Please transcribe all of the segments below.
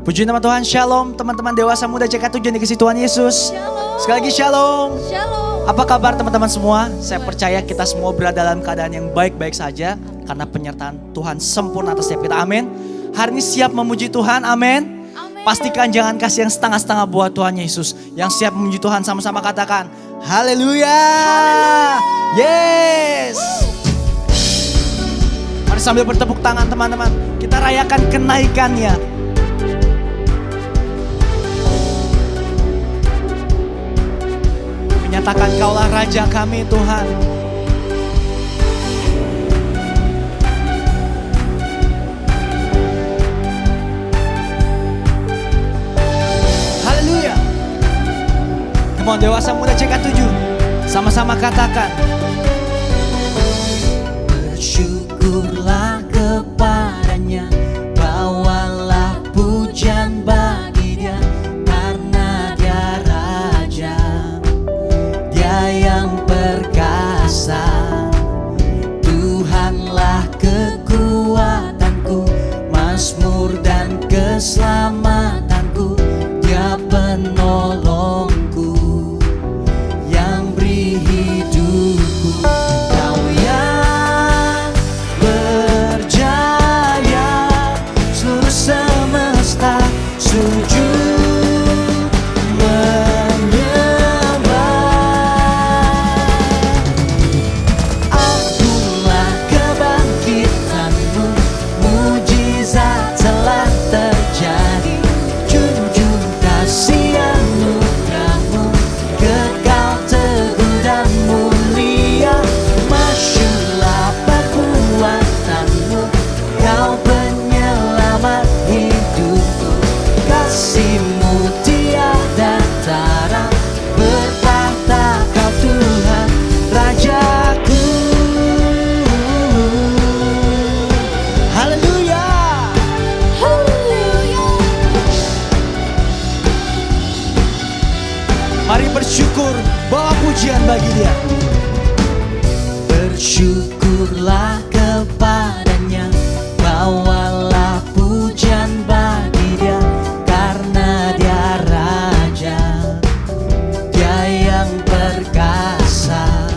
Puji nama Tuhan, shalom teman-teman dewasa muda CK7 yang dikasihi Tuhan Yesus. Shalom. Sekali lagi shalom. Shalom. Apa kabar teman-teman semua? Saya percaya kita semua berada dalam keadaan yang baik-baik saja. Karena penyertaan Tuhan sempurna atas setiap kita, amin. Hari ini siap memuji Tuhan, amin. Pastikan jangan kasih yang setengah-setengah buat Tuhan Yesus. Yang siap memuji Tuhan sama-sama katakan, haleluya. Yes. Mari sambil bertepuk tangan teman-teman, kita rayakan kenaikannya. Menyatakan Kaulah Raja kami Tuhan. Haleluya. Come on, dewasa muda CK7, sama-sama katakan. Bersyukurlah kepadanya, bawalah pujian bagi Dia, karena Dia Raja, Dia yang perkasa. Tuhanlah kekuatanku, mazmur dan keselamatanku. Dia penolongku, yang beri hidupku. Kau yang berjaya, seluruh semesta sujud menyembah. Akulah kebangkitanmu, mujizat telah terjadi. Junjung kasih anugerahmu, kekal teguh dan mulia. Masyurlah perbuatanmu, Kau penyelamat hidupku. Kasih-Mu tiada tara, bertahta Kau Tuhan Rajaku. Haleluya. Mari bersyukur, bawa pujian bagi Dia. Bersyukurlah kepadanya, bawalah pujian bagi Dia, karena Dia Raja, Dia yang perkasa.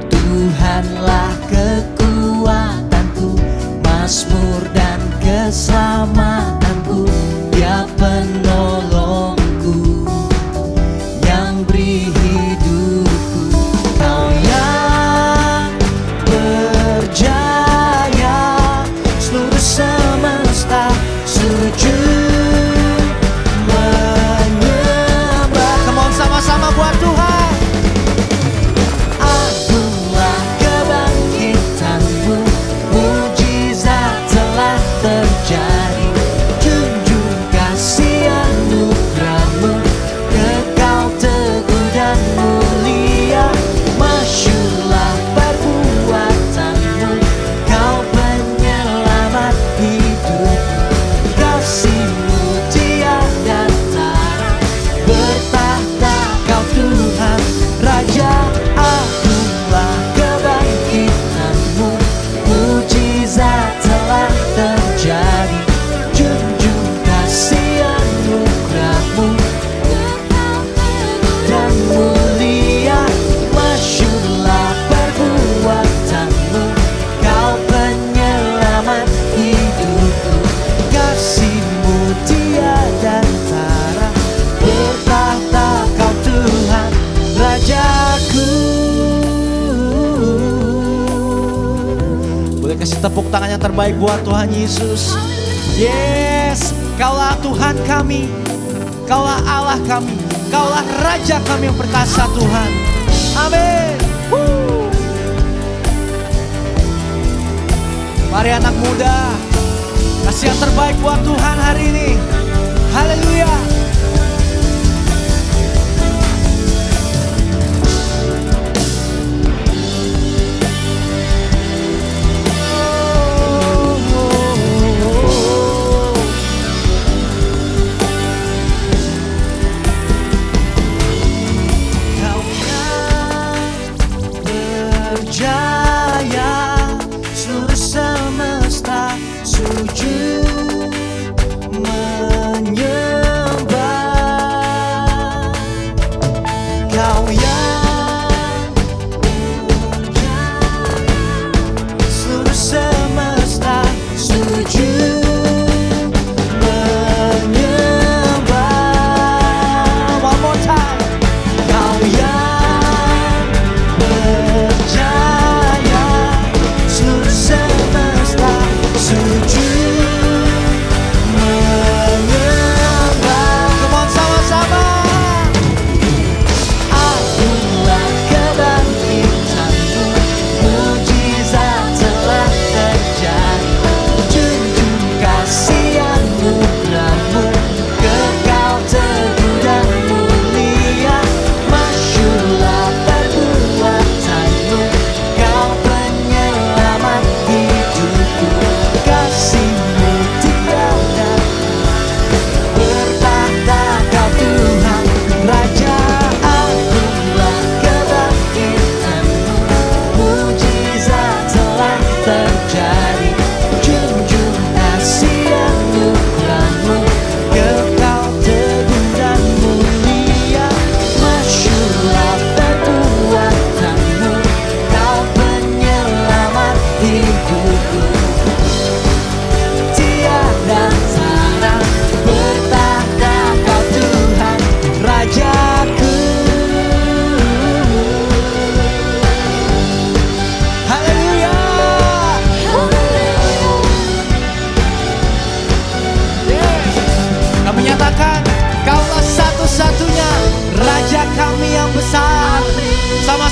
Tuhanlah kekuatanku, mazmur dan keselamatanku. Dia penolongku, yang beri hidupku. Kau yang berjaya, seluruh semesta sujud menyembah. Come on, sama-sama buat Tuhan. Akulah kebangkitanmu, mujizat telah terjadi. Junjung kasih anugerahmu, kekal teguh dan mulia. Masyurlah perbuatanmu, Kau penyelamat hidupku. Kasih-Mu tiada tara, bertahta Kau Tuhan Raja. Akulah kebangkitanmu, mujizat telah terjadi. Junjung kasih anugerahmu, dan mulia. Masyurlah perbuatanmu, Kau penyelamat hidupku. Kasih-Mu tiada tara, bertahta Kau Tuhan Rajaku. Boleh kasih tepuk tangan yang terbaik buat Tuhan Yesus. Yes, Kaulah Tuhan kami, Kaulah Allah kami, Kaulah Raja kami yang perkasa Tuhan. Amin. Mari anak muda, kasih yang terbaik buat Tuhan hari ini. Haleluya. Kau yang berjaya, seluruh semesta sujud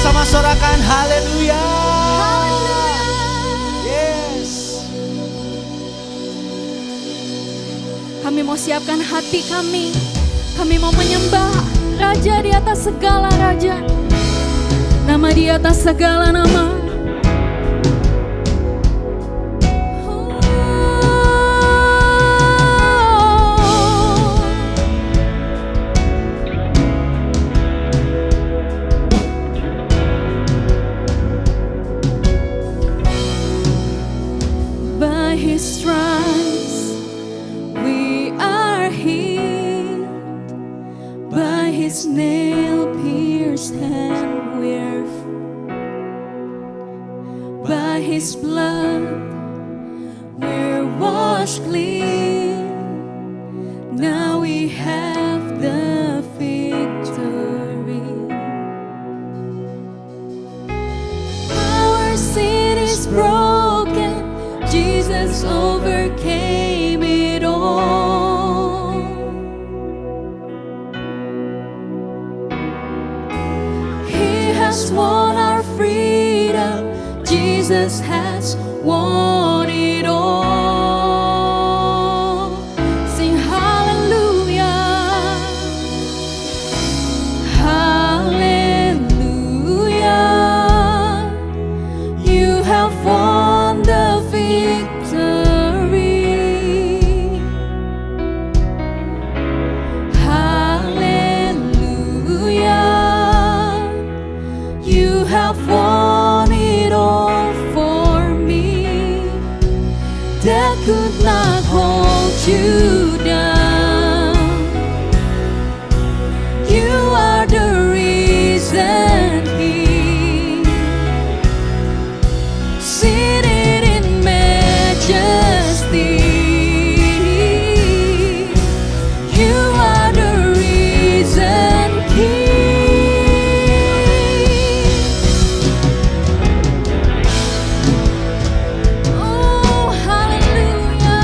sama-sama sorakan haleluya. Yes. Kami mau siapkan hati kami. Kami mau menyembah Raja di atas segala raja. Nama di atas segala nama. By His stripes we are healed. By His nail-pierced hand we're free. By His blood we're washed clean. Now we have the victory. Our sin is broken. Jesus overcame it all. He has won our freedom. Jesus has won it all. Sing hallelujah. Hallelujah. You have won the victory. Hallelujah. You have won it all for me. Death could not hold you down. You are the reason He seated in majesty. You are the reason King. Oh, hallelujah.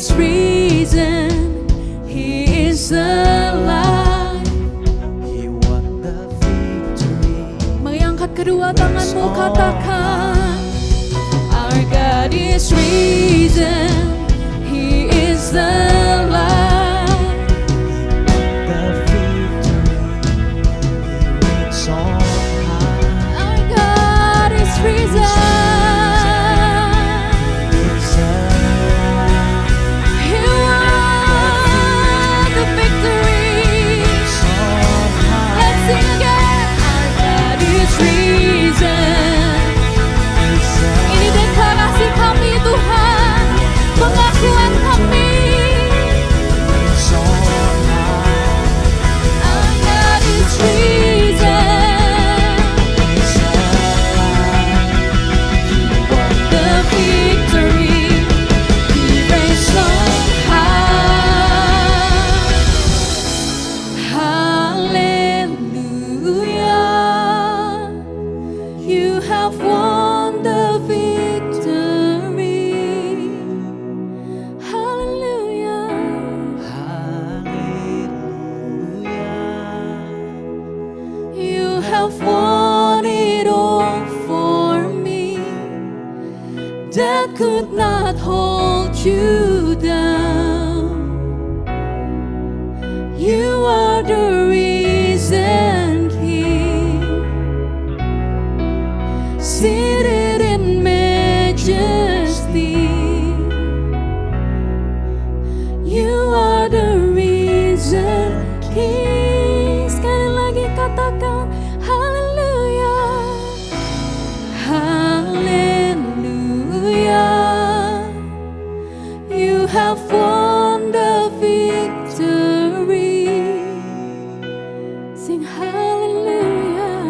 is risen, He is alive. He won the victory. Mari angkat kedua tanganmu, katakan, our God is risen, He is alive. The victory He reigns on high. Our God is risen. He's alive. He won the victory. He's on high. Let's sing again. Our God is risen. He's alive. Ini deklarasi kami, Tuhan, pengakuan kami. He's on high. Our God is risen. He's alive. He won The victory, He reigns on high. Hallelujah, You have won the victory. Hallelujah, Hallelujah. You have won it all for me. Death could not hold You down. You are the risen King, seated in majesty. You are the risen King. Sekali lagi katakan, hallelujah, hallelujah. You have won the victory. Sing hallelujah.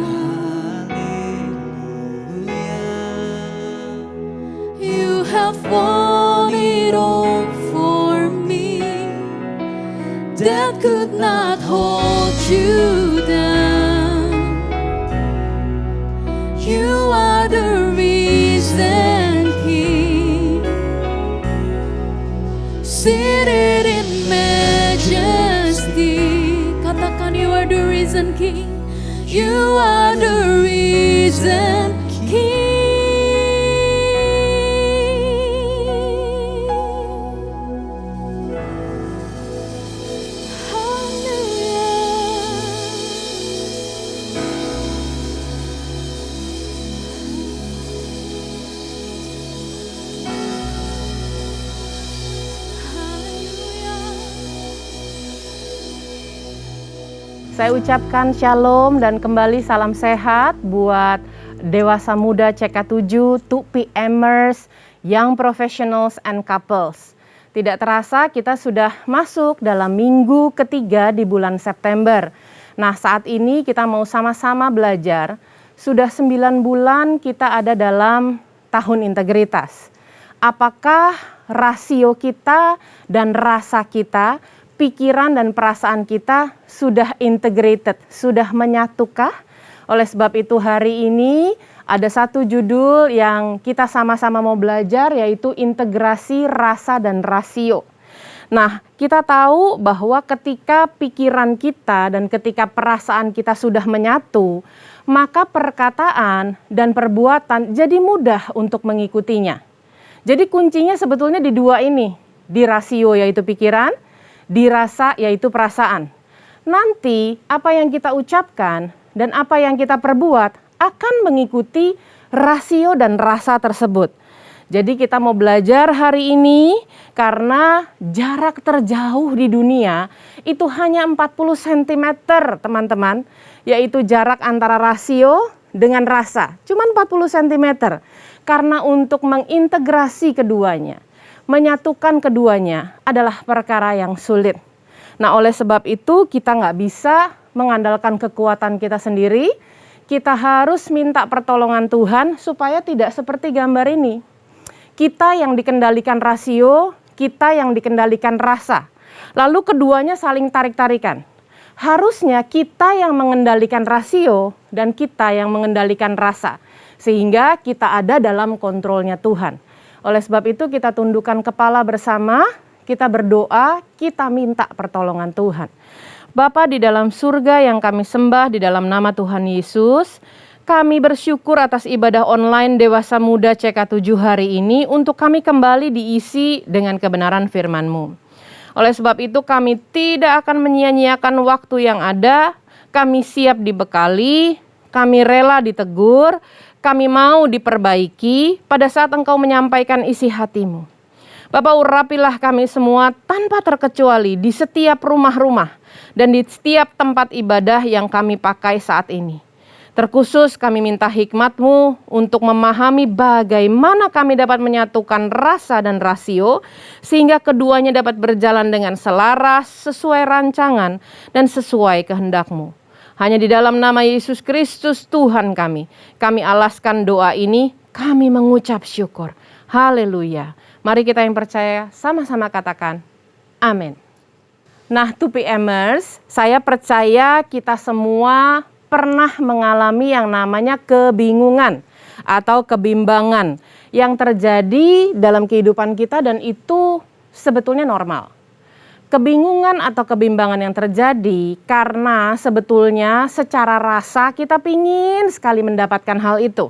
You have won it all for me. Death could not hold You down. You are the risen King, seated in majesty. Katakan, You are the risen King. You are the risen King. Saya ucapkan shalom dan kembali salam sehat buat dewasa muda CK7, 2PMers, Young Professionals and Couples. Tidak terasa kita sudah masuk dalam minggu ketiga di bulan September. Nah, saat ini kita mau sama-sama belajar. Sudah 9 bulan kita ada dalam tahun integritas. Apakah rasio kita dan rasa kita, pikiran dan perasaan kita sudah integrated, sudah menyatukah? Oleh sebab itu hari ini ada satu judul yang kita sama-sama mau belajar, yaitu integrasi rasa dan rasio. Nah, kita tahu bahwa ketika pikiran kita dan ketika perasaan kita sudah menyatu, maka perkataan dan perbuatan jadi mudah untuk mengikutinya. Jadi kuncinya sebetulnya di dua ini, di rasio yaitu pikiran, di rasa yaitu perasaan. Nanti apa yang kita ucapkan dan apa yang kita perbuat akan mengikuti rasio dan rasa tersebut. Jadi kita mau belajar hari ini karena jarak terjauh di dunia itu hanya 40 cm teman-teman, yaitu jarak antara rasio dengan rasa, cuma 40 cm. Karena untuk mengintegrasi keduanya, menyatukan keduanya adalah perkara yang sulit. Nah, oleh sebab itu kita nggak bisa mengandalkan kekuatan kita sendiri. Kita harus minta pertolongan Tuhan supaya tidak seperti gambar ini. Kita yang dikendalikan rasio, kita yang dikendalikan rasa. Lalu keduanya saling tarik-tarikan. Harusnya kita yang mengendalikan rasio dan kita yang mengendalikan rasa. Sehingga kita ada dalam kontrolnya Tuhan. Oleh sebab itu kita tundukkan kepala bersama, Kita berdoa, kita minta pertolongan Tuhan. Bapa di dalam surga yang kami sembah di dalam nama Tuhan Yesus, kami bersyukur atas ibadah online Dewasa Muda CK7 hari ini untuk kami kembali diisi dengan kebenaran firman-Mu. Oleh sebab itu kami tidak akan menyia-nyiakan waktu yang ada, kami siap dibekali, kami rela ditegur, kami mau diperbaiki pada saat Engkau menyampaikan isi hati-Mu. Bapak, urapilah kami semua tanpa terkecuali di setiap rumah-rumah dan di setiap tempat ibadah yang kami pakai saat ini. Terkhusus kami minta hikmat-Mu untuk memahami bagaimana kami dapat menyatukan rasa dan rasio sehingga keduanya dapat berjalan dengan selaras, sesuai rancangan dan sesuai kehendak-Mu. Hanya di dalam nama Yesus Kristus Tuhan kami alaskan doa ini, kami mengucap syukur. Haleluya. Mari kita yang percaya sama-sama katakan amin. Nah, 2PMers, saya percaya kita semua pernah mengalami yang namanya kebingungan atau kebimbangan yang terjadi dalam kehidupan kita dan itu sebetulnya normal. Kebingungan atau kebimbangan yang terjadi karena sebetulnya secara rasa kita pingin sekali mendapatkan hal itu.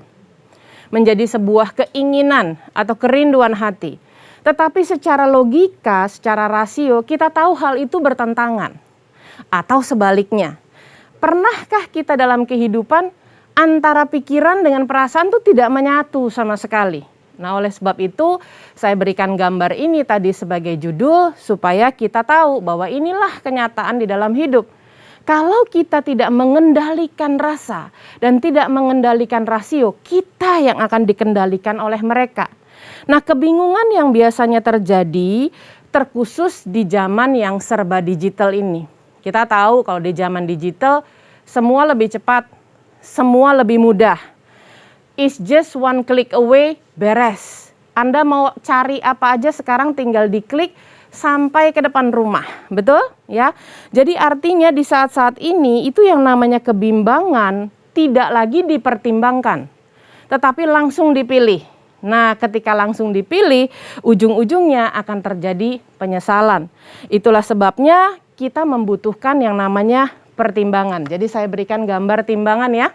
Menjadi sebuah keinginan atau kerinduan hati. Tetapi secara logika, secara rasio, kita tahu hal itu bertentangan. Atau sebaliknya, pernahkah kita dalam kehidupan antara pikiran dengan perasaan itu tidak menyatu sama sekali? Nah, oleh sebab itu, saya berikan gambar ini tadi sebagai judul supaya kita tahu bahwa inilah kenyataan di dalam hidup. Kalau kita tidak mengendalikan rasa dan tidak mengendalikan rasio, kita yang akan dikendalikan oleh mereka. Nah, kebingungan yang biasanya terjadi terkhusus di zaman yang serba digital ini. Kita tahu kalau di zaman digital semua lebih cepat, semua lebih mudah. It's just one click away, beres. Anda mau cari apa aja sekarang tinggal diklik sampai ke depan rumah, betul? Ya. Jadi artinya di saat-saat ini itu yang namanya kebimbangan tidak lagi dipertimbangkan, tetapi langsung dipilih. Nah, ketika langsung dipilih, ujung-ujungnya akan terjadi penyesalan. Itulah sebabnya kita membutuhkan yang namanya pertimbangan. Jadi saya berikan gambar timbangan ya.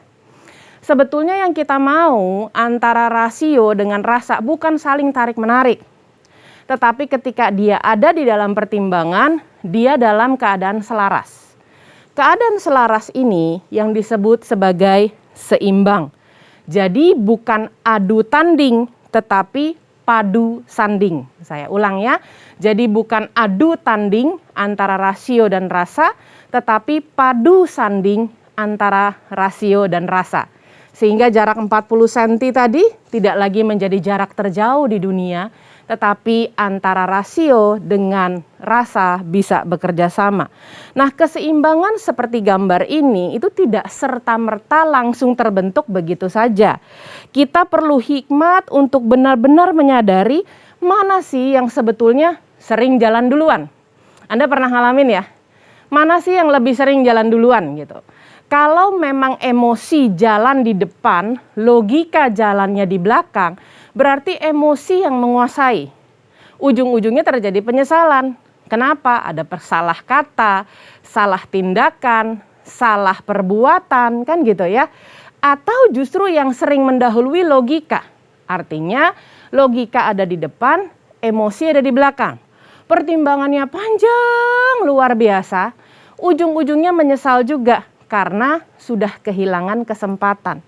Sebetulnya yang kita mau antara rasio dengan rasa bukan saling tarik-menarik. Tetapi ketika dia ada di dalam pertimbangan, dia dalam keadaan selaras. Keadaan selaras ini yang disebut sebagai seimbang. Jadi bukan adu tanding, tetapi padu sanding. Saya ulang ya. Jadi bukan adu tanding antara rasio dan rasa, tetapi padu sanding antara rasio dan rasa. Sehingga jarak 40 cm tadi tidak lagi menjadi jarak terjauh di dunia, tetapi antara rasio dengan rasa bisa bekerja sama. Nah, keseimbangan seperti gambar ini itu tidak serta-merta langsung terbentuk begitu saja. Kita perlu hikmat untuk benar-benar menyadari mana sih yang sebetulnya sering jalan duluan. Anda pernah ngalamin ya? Mana sih yang lebih sering jalan duluan gitu. Kalau memang emosi jalan di depan, logika jalannya di belakang, berarti emosi yang menguasai. Ujung-ujungnya terjadi penyesalan. Kenapa? Ada salah kata, salah tindakan, salah perbuatan, kan gitu ya. Atau justru yang sering mendahului logika. Artinya logika ada di depan, emosi ada di belakang. Pertimbangannya panjang, luar biasa. Ujung-ujungnya menyesal juga. Karena sudah kehilangan kesempatan.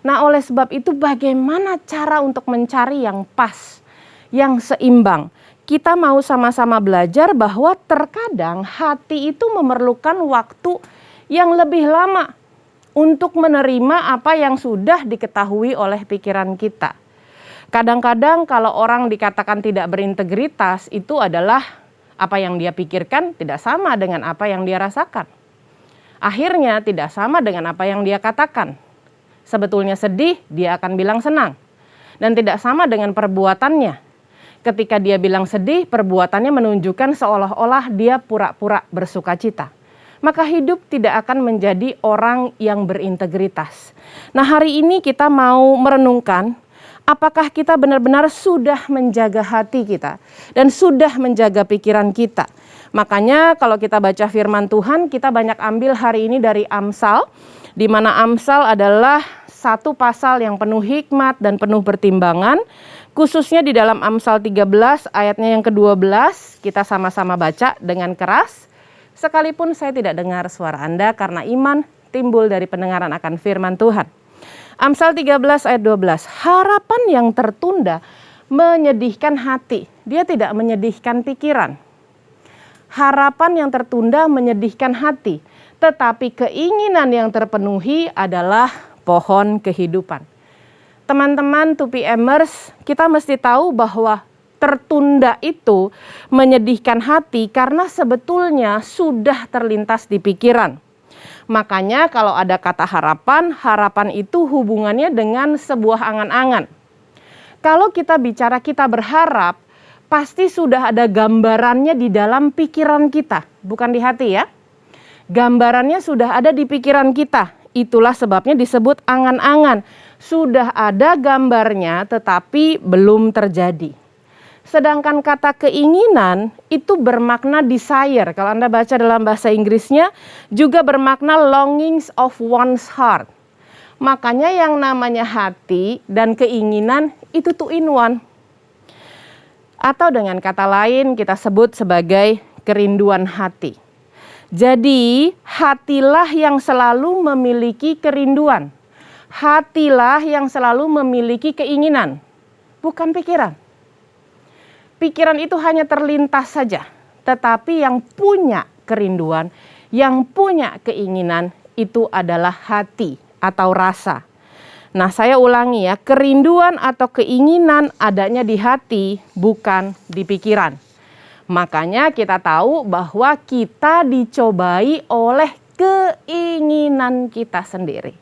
Nah, oleh sebab itu bagaimana cara untuk mencari yang pas, yang seimbang. Kita mau sama-sama belajar bahwa terkadang hati itu memerlukan waktu yang lebih lama untuk menerima apa yang sudah diketahui oleh pikiran kita. Kadang-kadang kalau orang dikatakan tidak berintegritas, itu adalah apa yang dia pikirkan tidak sama dengan apa yang dia rasakan. Akhirnya tidak sama dengan apa yang dia katakan. Sebetulnya sedih, dia akan bilang senang. Dan tidak sama dengan perbuatannya. Ketika dia bilang sedih, perbuatannya menunjukkan seolah-olah dia pura-pura bersukacita. Maka hidup tidak akan menjadi orang yang berintegritas. Nah, hari ini kita mau merenungkan Apakah kita benar-benar sudah menjaga hati kita dan sudah menjaga pikiran kita? Makanya kalau kita baca firman Tuhan, kita banyak ambil hari ini dari Amsal, di mana Amsal adalah satu pasal yang penuh hikmat dan penuh pertimbangan, khususnya di dalam Amsal 13 ayatnya yang ke-12, kita sama-sama baca dengan keras. Sekalipun saya tidak dengar suara Anda karena iman timbul dari pendengaran akan firman Tuhan. Amsal 13 ayat 12, harapan yang tertunda menyedihkan hati, dia tidak menyedihkan pikiran. Harapan yang tertunda menyedihkan hati, tetapi keinginan yang terpenuhi adalah pohon kehidupan. Teman-teman 2PMers, kita mesti tahu bahwa tertunda itu menyedihkan hati karena sebetulnya sudah terlintas di pikiran. Makanya kalau ada kata harapan, harapan itu hubungannya dengan sebuah angan-angan. Kalau kita bicara kita berharap, pasti sudah ada gambarannya di dalam pikiran kita, bukan di hati ya. Gambarannya sudah ada di pikiran kita, itulah sebabnya disebut angan-angan. Sudah ada gambarnya tetapi belum terjadi. Sedangkan kata keinginan itu bermakna desire. Kalau Anda baca dalam bahasa Inggrisnya juga bermakna longings of one's heart. Makanya yang namanya hati dan keinginan itu two in one. Atau dengan kata lain kita sebut sebagai kerinduan hati. Jadi hatilah yang selalu memiliki kerinduan. Hatilah yang selalu memiliki keinginan, bukan pikiran. Pikiran itu hanya terlintas saja, tetapi yang punya kerinduan, yang punya keinginan itu adalah hati atau rasa. Nah, saya ulangi ya, kerinduan atau keinginan adanya di hati, bukan di pikiran. Makanya kita tahu bahwa kita dicobai oleh keinginan kita sendiri.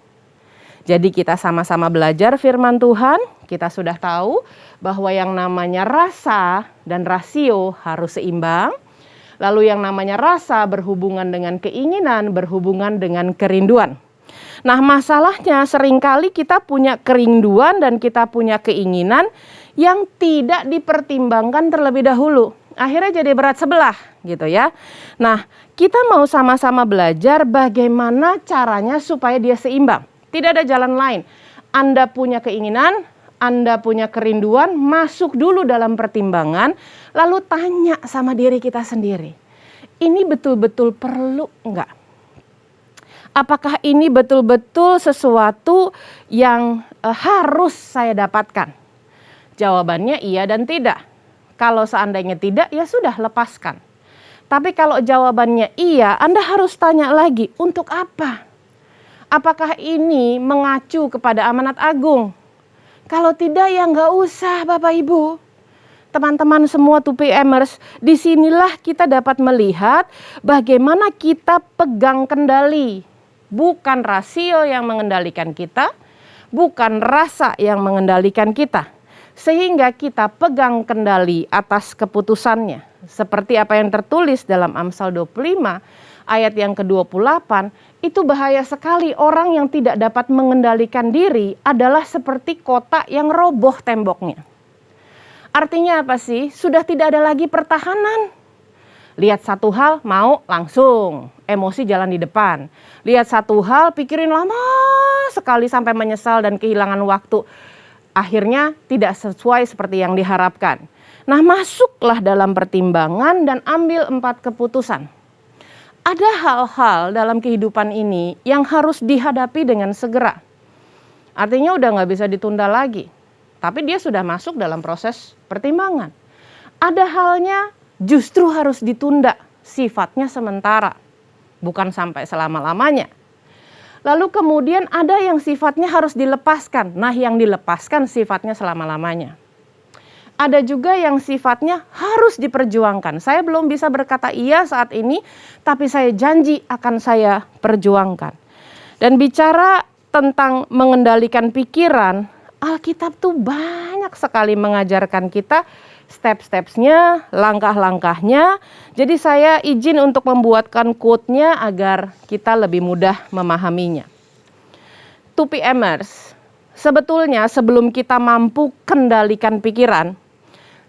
Jadi kita sama-sama belajar firman Tuhan, kita sudah tahu bahwa yang namanya rasa dan rasio harus seimbang. Lalu yang namanya rasa berhubungan dengan keinginan, berhubungan dengan kerinduan. Nah, masalahnya seringkali kita punya kerinduan dan kita punya keinginan yang tidak dipertimbangkan terlebih dahulu. Akhirnya jadi berat sebelah gitu ya. Nah, kita mau sama-sama belajar bagaimana caranya supaya dia seimbang. Tidak ada jalan lain. Anda punya keinginan, Anda punya kerinduan, masuk dulu dalam pertimbangan, lalu tanya sama diri kita sendiri. Ini betul-betul perlu enggak? Apakah ini betul-betul sesuatu yang harus saya dapatkan? Jawabannya iya dan tidak. Kalau seandainya tidak, ya sudah lepaskan. Tapi kalau jawabannya iya, Anda harus tanya lagi, untuk apa? Apakah ini mengacu kepada amanat agung? Kalau tidak ya nggak usah Bapak Ibu. Teman-teman semua 2PMers, disinilah kita dapat melihat bagaimana kita pegang kendali. Bukan rasio yang mengendalikan kita, bukan rasa yang mengendalikan kita. Sehingga kita pegang kendali atas keputusannya. Seperti apa yang tertulis dalam Amsal 25 ayat yang ke-28, itu bahaya sekali. Orang yang tidak dapat mengendalikan diri adalah seperti kota yang roboh temboknya. Artinya apa sih? Sudah tidak ada lagi pertahanan. Lihat satu hal, mau langsung. Emosi jalan di depan. Lihat satu hal, pikirin lama sekali sampai menyesal dan kehilangan waktu. Akhirnya tidak sesuai seperti yang diharapkan. Nah, masuklah dalam pertimbangan dan ambil 4 keputusan. Ada hal-hal dalam kehidupan ini yang harus dihadapi dengan segera. Artinya udah nggak bisa ditunda lagi. Tapi dia sudah masuk dalam proses pertimbangan. Ada halnya justru harus ditunda, sifatnya sementara. Bukan sampai selama-lamanya. Lalu kemudian ada yang sifatnya harus dilepaskan. Nah, yang dilepaskan sifatnya selama-lamanya. Ada juga yang sifatnya harus diperjuangkan. Saya belum bisa berkata iya saat ini, tapi saya janji akan saya perjuangkan. Dan bicara tentang mengendalikan pikiran, Alkitab tuh banyak sekali mengajarkan kita step-stepsnya, langkah-langkahnya. Jadi saya izin untuk membuatkan quote-nya agar kita lebih mudah memahaminya. 2PMers, sebetulnya sebelum kita mampu kendalikan pikiran,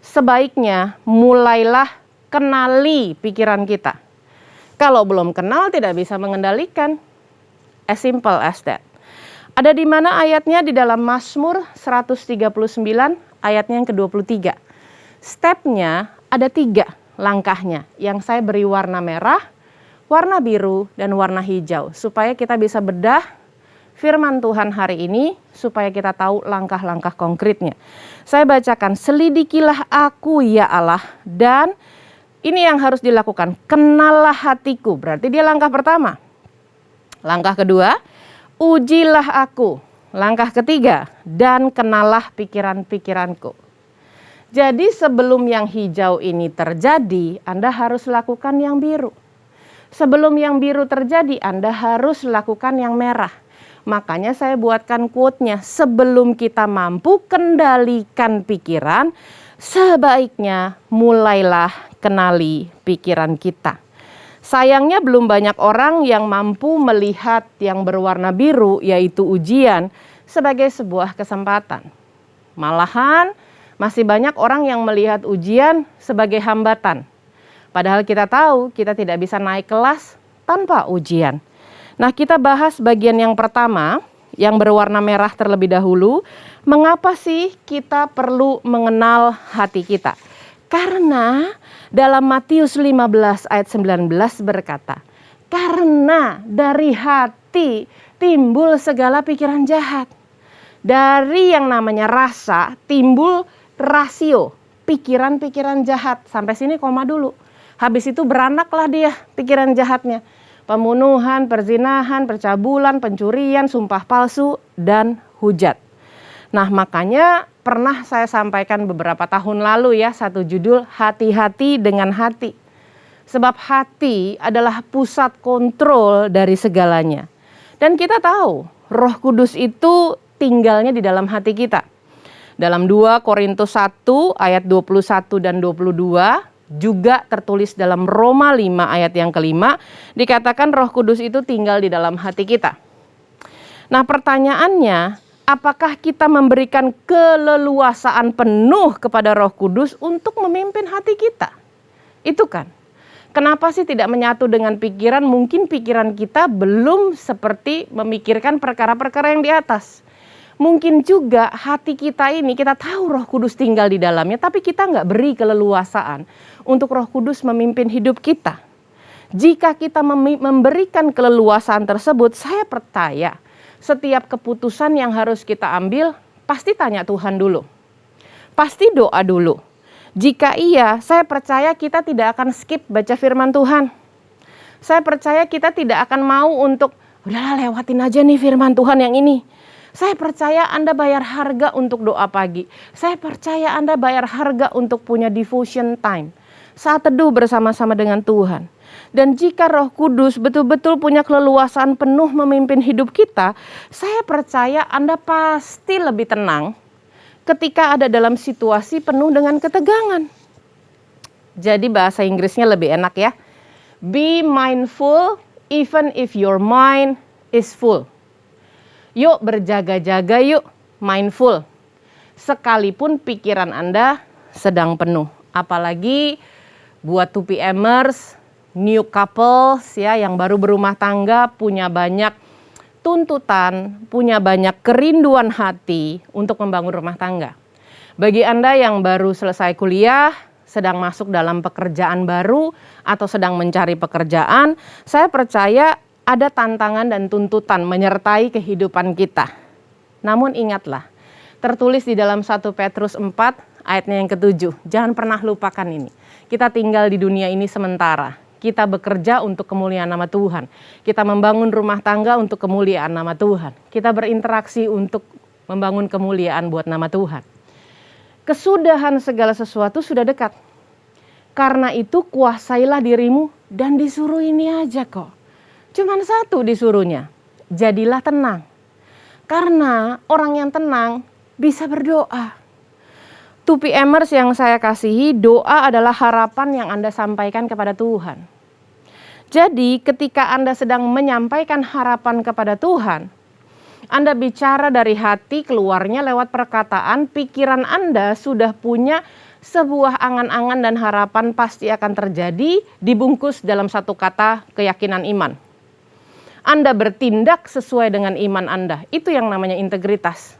sebaiknya mulailah kenali pikiran kita. Kalau belum kenal tidak bisa mengendalikan. As simple as that. Ada di mana ayatnya? Di dalam Mazmur 139 ayatnya yang ke-23. Stepnya ada 3 langkahnya yang saya beri warna merah, warna biru, dan warna hijau. Supaya kita bisa bedah firman Tuhan hari ini, supaya kita tahu langkah-langkah konkretnya. Saya bacakan, selidikilah aku ya Allah, dan ini yang harus dilakukan, kenallah hatiku. Berarti dia langkah pertama. Langkah kedua, ujilah aku. Langkah ketiga, dan kenallah pikiran-pikiranku. Jadi sebelum yang hijau ini terjadi, Anda harus lakukan yang biru. Sebelum yang biru terjadi, Anda harus lakukan yang merah. Makanya saya buatkan quote-nya, sebelum kita mampu kendalikan pikiran, sebaiknya mulailah kenali pikiran kita. Sayangnya belum banyak orang yang mampu melihat yang berwarna biru, yaitu ujian, sebagai sebuah kesempatan. Malahan masih banyak orang yang melihat ujian sebagai hambatan. Padahal kita tahu kita tidak bisa naik kelas tanpa ujian. Nah, kita bahas bagian yang pertama, yang berwarna merah terlebih dahulu. Mengapa sih kita perlu mengenal hati kita? Karena dalam Matius 15 ayat 19 berkata, karena dari hati timbul segala pikiran jahat. Dari yang namanya rasa timbul rasio, pikiran-pikiran jahat. Sampai sini koma dulu. Habis itu beranaklah dia pikiran jahatnya. Pembunuhan, perzinahan, percabulan, pencurian, sumpah palsu, dan hujat. Nah, makanya pernah saya sampaikan beberapa tahun lalu ya, satu judul, hati-hati dengan hati. Sebab hati adalah pusat kontrol dari segalanya. Dan kita tahu, Roh Kudus itu tinggalnya di dalam hati kita. Dalam 2 Korintus 1 ayat 21 dan 22, juga tertulis dalam Roma 5 ayat yang kelima, dikatakan Roh Kudus itu tinggal di dalam hati kita. Nah, pertanyaannya, apakah kita memberikan keleluasaan penuh kepada Roh Kudus untuk memimpin hati kita? Itu kan. Kenapa sih tidak menyatu dengan pikiran? Mungkin pikiran kita belum seperti memikirkan perkara-perkara yang di atas. Mungkin juga hati kita ini, kita tahu Roh Kudus tinggal di dalamnya, tapi kita nggak beri keleluasaan untuk Roh Kudus memimpin hidup kita. Jika kita memberikan keleluasaan tersebut, saya percaya setiap keputusan yang harus kita ambil, pasti tanya Tuhan dulu. Pasti doa dulu. Jika iya, saya percaya kita tidak akan skip baca firman Tuhan. Saya percaya kita tidak akan mau untuk, udahlah lewatin aja nih firman Tuhan yang ini. Saya percaya Anda bayar harga untuk doa pagi. Saya percaya Anda bayar harga untuk punya devotion time. Saat teduh bersama-sama dengan Tuhan. Dan jika Roh Kudus betul-betul punya keleluasaan penuh memimpin hidup kita, saya percaya Anda pasti lebih tenang ketika ada dalam situasi penuh dengan ketegangan. Jadi bahasa Inggrisnya lebih enak ya. Be mindful even if your mind is full. Yuk berjaga-jaga yuk, mindful. Sekalipun pikiran Anda sedang penuh. Apalagi buat 2PMers, new couples ya yang baru berumah tangga, punya banyak tuntutan, punya banyak kerinduan hati untuk membangun rumah tangga. Bagi Anda yang baru selesai kuliah, sedang masuk dalam pekerjaan baru atau sedang mencari pekerjaan, saya percaya ada tantangan dan tuntutan menyertai kehidupan kita. Namun ingatlah, tertulis di dalam 1 Petrus 4 ayatnya yang ke-7. Jangan pernah lupakan ini. Kita tinggal di dunia ini sementara. Kita bekerja untuk kemuliaan nama Tuhan. Kita membangun rumah tangga untuk kemuliaan nama Tuhan. Kita berinteraksi untuk membangun kemuliaan buat nama Tuhan. Kesudahan segala sesuatu sudah dekat. Karena itu kuasailah dirimu dan disuruh ini aja kok. Cuman satu disuruhnya, jadilah tenang. Karena orang yang tenang bisa berdoa. 2PMers yang saya kasihi, doa adalah harapan yang Anda sampaikan kepada Tuhan. Jadi ketika Anda sedang menyampaikan harapan kepada Tuhan, Anda bicara dari hati, keluarnya lewat perkataan, pikiran Anda sudah punya sebuah angan-angan dan harapan pasti akan terjadi, dibungkus dalam satu kata keyakinan iman. Anda bertindak sesuai dengan iman Anda, itu yang namanya integritas.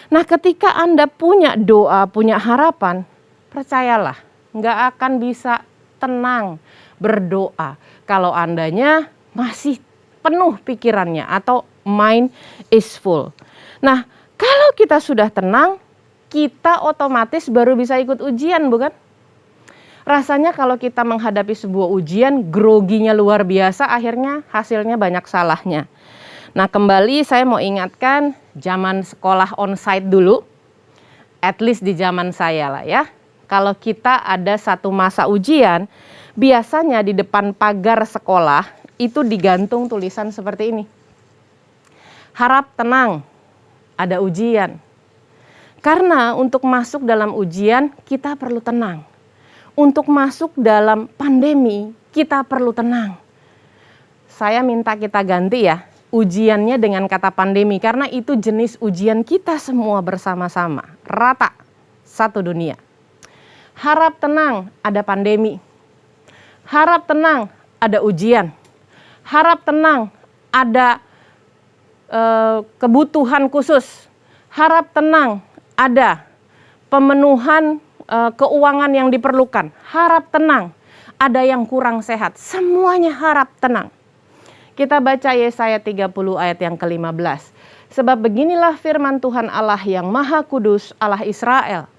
Nah, ketika Anda punya doa, punya harapan, percayalah, nggak akan bisa tenang berdoa kalau Andanya masih penuh pikirannya atau mind is full. Nah, kalau kita sudah tenang, kita otomatis baru bisa ikut ujian, bukan? Rasanya kalau kita menghadapi sebuah ujian, groginya luar biasa, akhirnya hasilnya banyak salahnya. Nah, kembali saya mau ingatkan zaman sekolah onsite dulu, at least di zaman saya lah ya. Kalau kita ada satu masa ujian, biasanya di depan pagar sekolah itu digantung tulisan seperti ini. Harap tenang, ada ujian. Karena untuk masuk dalam ujian, kita perlu tenang. Untuk masuk dalam pandemi, kita perlu tenang. Saya minta kita ganti ya, ujiannya dengan kata pandemi. Karena itu jenis ujian kita semua bersama-sama. Rata, satu dunia. Harap tenang, ada pandemi. Harap tenang, ada ujian. Harap tenang, ada kebutuhan khusus. Harap tenang, ada pemenuhan keuangan yang diperlukan. Harap tenang, ada yang kurang sehat. Semuanya harap tenang. Kita baca Yesaya 30 ayat yang ke-15. Sebab beginilah firman Tuhan Allah yang Maha Kudus, Allah Israel.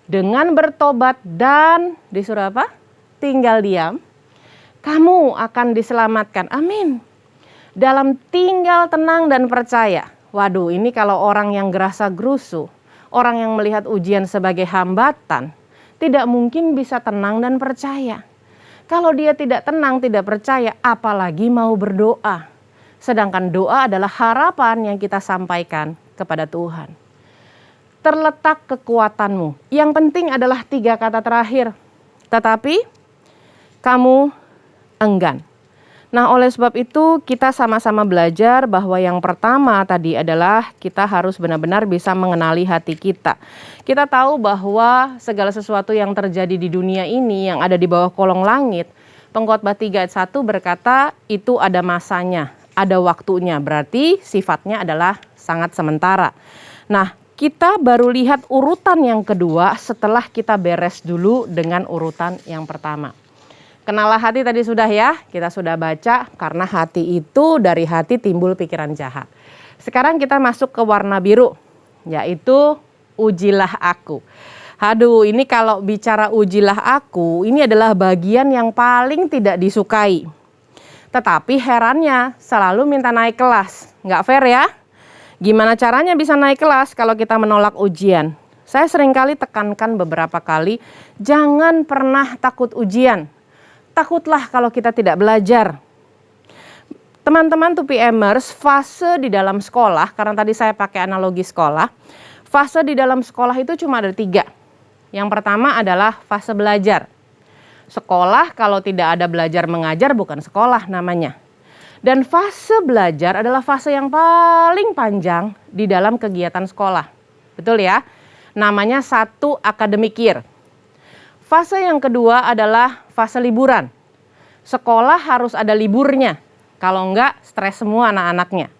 Dengan bertobat dan disuruh apa? Tinggal diam, kamu akan diselamatkan. Amin. Dalam tinggal tenang dan percaya. Waduh, ini kalau orang yang gerasa gerusu, orang yang melihat ujian sebagai hambatan, tidak mungkin bisa tenang dan percaya. Kalau dia tidak tenang, tidak percaya, apalagi mau berdoa. Sedangkan doa adalah harapan yang kita sampaikan kepada Tuhan. Terletak kekuatanmu. Yang penting adalah 3 kata terakhir. Tetapi kamu enggan. Nah, oleh sebab itu kita sama-sama belajar bahwa yang pertama tadi adalah kita harus benar-benar bisa mengenali hati kita. Kita tahu bahwa segala sesuatu yang terjadi di dunia ini yang ada di bawah kolong langit, Pengkhotbah 3 ayat 1 berkata itu ada masanya, ada waktunya. Berarti sifatnya adalah sangat sementara. Nah, kita baru lihat urutan yang kedua setelah kita beres dulu dengan urutan yang pertama. Kenalah hati tadi sudah ya, kita sudah baca karena hati itu dari hati timbul pikiran jahat. Sekarang kita masuk ke warna biru, yaitu ujilah aku. Aduh, ini kalau bicara ujilah aku, ini adalah bagian yang paling tidak disukai. Tetapi herannya selalu minta naik kelas, nggak fair ya? Gimana caranya bisa naik kelas kalau kita menolak ujian? Saya seringkali tekankan beberapa kali, jangan pernah takut ujian. Takutlah kalau kita tidak belajar. Teman-teman 2PMers, fase di dalam sekolah, karena tadi saya pakai analogi sekolah, fase di dalam sekolah itu cuma ada 3. Yang pertama adalah fase belajar. Sekolah kalau tidak ada belajar mengajar bukan sekolah namanya. Dan fase belajar adalah fase yang paling panjang di dalam kegiatan sekolah. Betul ya? Namanya 1 academic year. Fase yang kedua adalah fase liburan. Sekolah harus ada liburnya. Kalau enggak, stres semua anak-anaknya.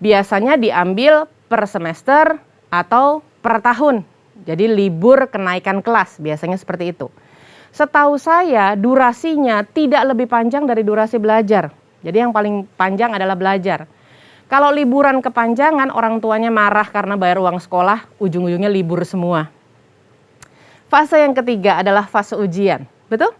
Biasanya diambil per semester atau per tahun. Jadi libur kenaikan kelas, biasanya seperti itu. Setahu saya, durasinya tidak lebih panjang dari durasi belajar. Jadi yang paling panjang adalah belajar. Kalau liburan kepanjangan, orang tuanya marah karena bayar uang sekolah, ujung-ujungnya libur semua. Fase yang ketiga adalah fase ujian, betul?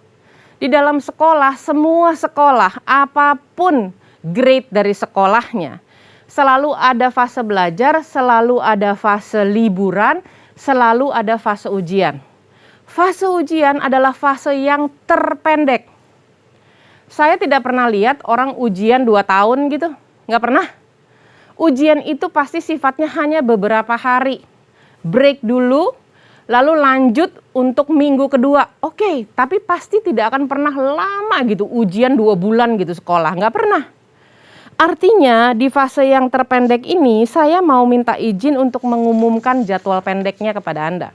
Di dalam sekolah, semua sekolah, apapun grade dari sekolahnya, selalu ada fase belajar, selalu ada fase liburan, selalu ada fase ujian. Fase ujian adalah fase yang terpendek. Saya tidak pernah lihat orang ujian 2 tahun gitu, nggak pernah. Ujian itu pasti sifatnya hanya beberapa hari. Break dulu, lalu lanjut untuk minggu kedua. Oke, tapi pasti tidak akan pernah lama gitu, ujian 2 bulan gitu sekolah, nggak pernah. Artinya di fase yang terpendek ini saya mau minta izin untuk mengumumkan jadwal pendeknya kepada Anda.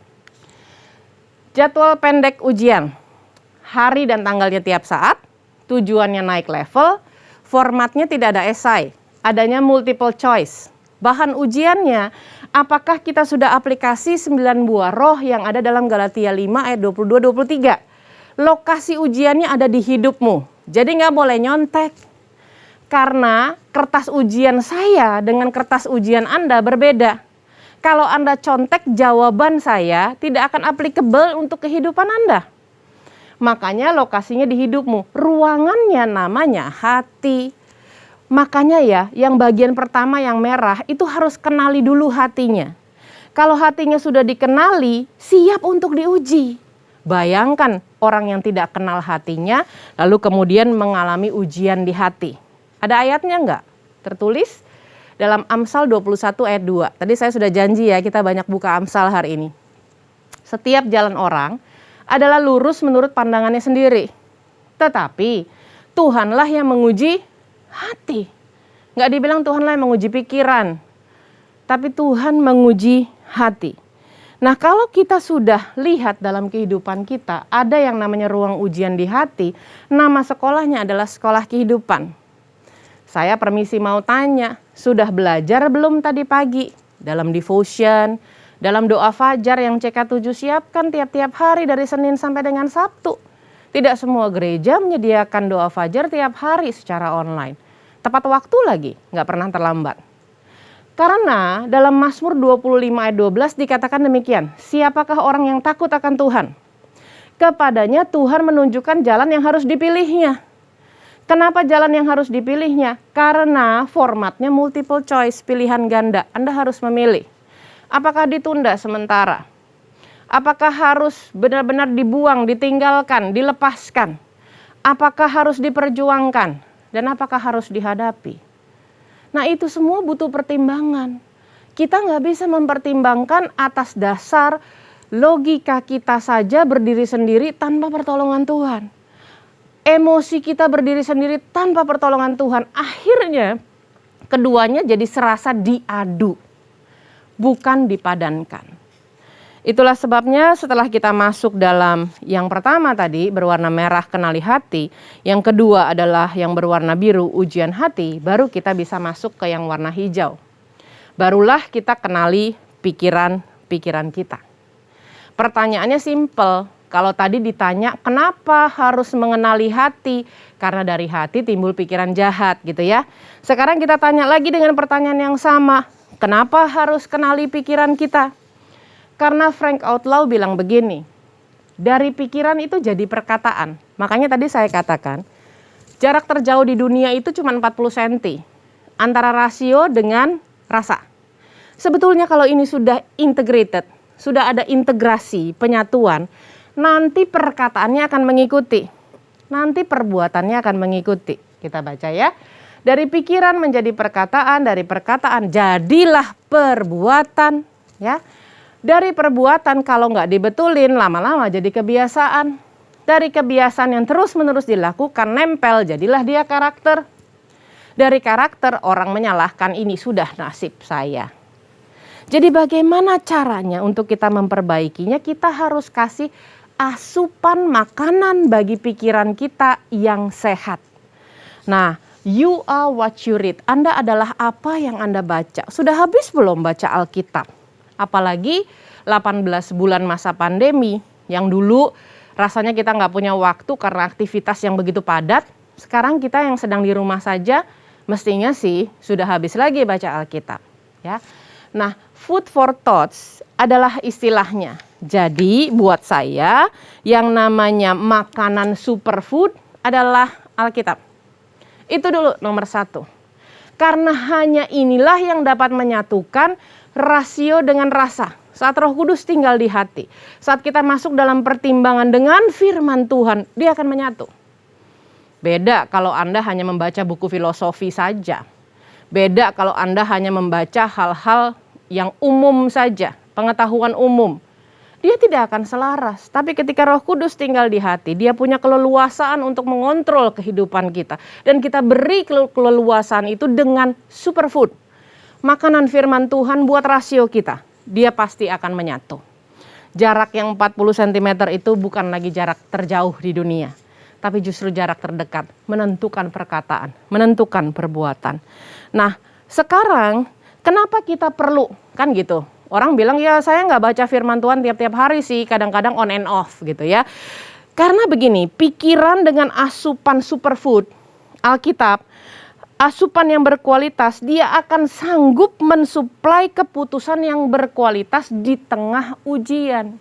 Jadwal pendek ujian, hari dan tanggalnya tiap saat, tujuannya naik level, formatnya tidak ada esai, adanya multiple choice. Bahan ujiannya, apakah kita sudah aplikasi 9 buah roh yang ada dalam Galatia 5 ayat 22-23. Lokasi ujiannya ada di hidupmu, jadi nggak boleh nyontek. Karena kertas ujian saya dengan kertas ujian Anda berbeda. Kalau Anda contek, jawaban saya tidak akan applicable untuk kehidupan Anda. Makanya lokasinya di hidupmu. Ruangannya namanya hati. Makanya ya, yang bagian pertama yang merah itu harus kenali dulu hatinya. Kalau hatinya sudah dikenali, siap untuk diuji. Bayangkan orang yang tidak kenal hatinya, lalu kemudian mengalami ujian di hati. Ada ayatnya enggak? Tertulis dalam Amsal 21 ayat 2. Tadi saya sudah janji ya, kita banyak buka Amsal hari ini. Setiap jalan orang adalah lurus menurut pandangannya sendiri. Tetapi Tuhanlah yang menguji hati. Enggak dibilang Tuhanlah yang menguji pikiran. Tapi Tuhan menguji hati. Nah, kalau kita sudah lihat dalam kehidupan kita, ada yang namanya ruang ujian di hati, nama sekolahnya adalah sekolah kehidupan. Saya permisi mau tanya, sudah belajar belum tadi pagi? Dalam devotion, dalam doa fajar yang CK7 siapkan tiap-tiap hari dari Senin sampai dengan Sabtu. Tidak semua gereja menyediakan doa fajar tiap hari secara online. Tepat waktu lagi, nggak pernah terlambat. Karena dalam Mazmur 25 ayat 12 dikatakan demikian, siapakah orang yang takut akan Tuhan? Kepadanya Tuhan menunjukkan jalan yang harus dipilihnya. Kenapa jalan yang harus dipilihnya? Karena formatnya multiple choice, pilihan ganda. Anda harus memilih. Apakah ditunda sementara? Apakah harus benar-benar dibuang, ditinggalkan, dilepaskan? Apakah harus diperjuangkan? Dan apakah harus dihadapi? Nah, itu semua butuh pertimbangan. Kita nggak bisa mempertimbangkan atas dasar logika kita saja berdiri sendiri tanpa pertolongan Tuhan. Emosi kita berdiri sendiri tanpa pertolongan Tuhan. Akhirnya keduanya jadi serasa diadu, bukan dipadankan. Itulah sebabnya setelah kita masuk dalam yang pertama tadi berwarna merah kenali hati, yang kedua adalah yang berwarna biru ujian hati, baru kita bisa masuk ke yang warna hijau. Barulah kita kenali pikiran-pikiran kita. Pertanyaannya simple. Kalau tadi ditanya kenapa harus mengenali hati? Karena dari hati timbul pikiran jahat gitu ya. Sekarang kita tanya lagi dengan pertanyaan yang sama. Kenapa harus kenali pikiran kita? Karena Frank Outlaw bilang begini. Dari pikiran itu jadi perkataan. Makanya tadi saya katakan jarak terjauh di dunia itu cuma 40 cm. Antara rasio dengan rasa. Sebetulnya kalau ini sudah integrated, sudah ada integrasi, penyatuan, nanti perkataannya akan mengikuti. Nanti perbuatannya akan mengikuti. Kita baca ya. Dari pikiran menjadi perkataan, dari perkataan jadilah perbuatan. Ya. Dari perbuatan kalau nggak dibetulin lama-lama jadi kebiasaan. Dari kebiasaan yang terus-menerus dilakukan nempel jadilah dia karakter. Dari karakter orang menyalahkan ini sudah nasib saya. Jadi bagaimana caranya untuk kita memperbaikinya? Kita harus kasih asupan makanan bagi pikiran kita yang sehat. Nah, you are what you read. Anda adalah apa yang Anda baca. Sudah habis belum baca Alkitab? Apalagi 18 bulan masa pandemi yang dulu rasanya kita nggak punya waktu karena aktivitas yang begitu padat. Sekarang kita yang sedang di rumah saja mestinya sih sudah habis lagi baca Alkitab. Ya. Nah, food for thoughts adalah istilahnya. Jadi buat saya yang namanya makanan superfood adalah Alkitab. Itu dulu nomor 1. Karena hanya inilah yang dapat menyatukan rasio dengan rasa. Saat Roh Kudus tinggal di hati. Saat kita masuk dalam pertimbangan dengan firman Tuhan, dia akan menyatu. Beda kalau Anda hanya membaca buku filosofi saja. Beda kalau Anda hanya membaca hal-hal yang umum saja, pengetahuan umum. dia tidak akan selaras. Tapi ketika Roh Kudus tinggal di hati, dia punya keleluasaan untuk mengontrol kehidupan kita. Dan kita beri keleluasaan itu dengan superfood. Makanan firman Tuhan buat rasio kita. Dia pasti akan menyatu. Jarak yang 40 cm itu bukan lagi jarak terjauh di dunia. Tapi justru jarak terdekat, menentukan perkataan, menentukan perbuatan. Nah, sekarang kenapa kita perlu, kan gitu. Orang bilang, ya saya nggak baca firman Tuhan tiap-tiap hari sih, kadang-kadang on and off gitu ya. Karena begini, pikiran dengan asupan superfood, Alkitab, asupan yang berkualitas, dia akan sanggup mensuplai keputusan yang berkualitas di tengah ujian.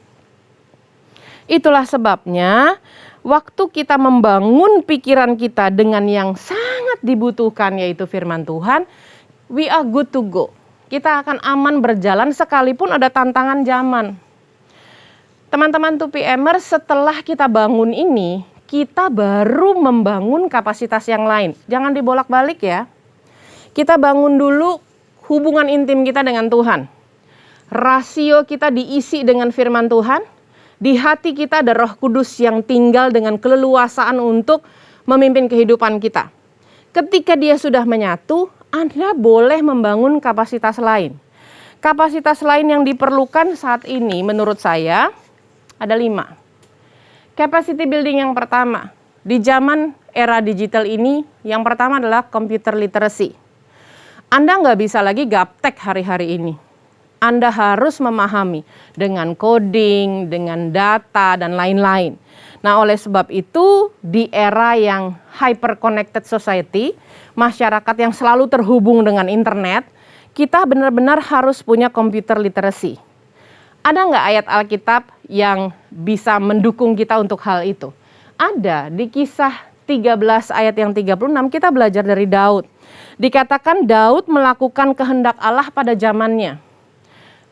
Itulah sebabnya, waktu kita membangun pikiran kita dengan yang sangat dibutuhkan, yaitu firman Tuhan, we are good to go. Kita akan aman berjalan sekalipun ada tantangan zaman. Teman-teman 2PMers, setelah kita bangun ini, kita baru membangun kapasitas yang lain. Jangan dibolak-balik ya. Kita bangun dulu hubungan intim kita dengan Tuhan. Rasio kita diisi dengan firman Tuhan. Di hati kita ada Roh Kudus yang tinggal dengan keleluasaan untuk memimpin kehidupan kita. Ketika dia sudah menyatu, Anda boleh membangun kapasitas lain. Kapasitas lain yang diperlukan saat ini menurut saya ada 5. Capacity building yang pertama, di zaman era digital ini, yang pertama adalah computer literacy. Anda nggak bisa lagi gaptek hari-hari ini. Anda harus memahami dengan coding, dengan data, dan lain-lain. Nah, oleh sebab itu, di era yang hyper connected society, masyarakat yang selalu terhubung dengan internet, kita benar-benar harus punya computer literacy. Ada nggak ayat Alkitab yang bisa mendukung kita untuk hal itu? Ada, di Kisah 13 ayat yang 36 kita belajar dari Daud. Dikatakan Daud melakukan kehendak Allah pada zamannya.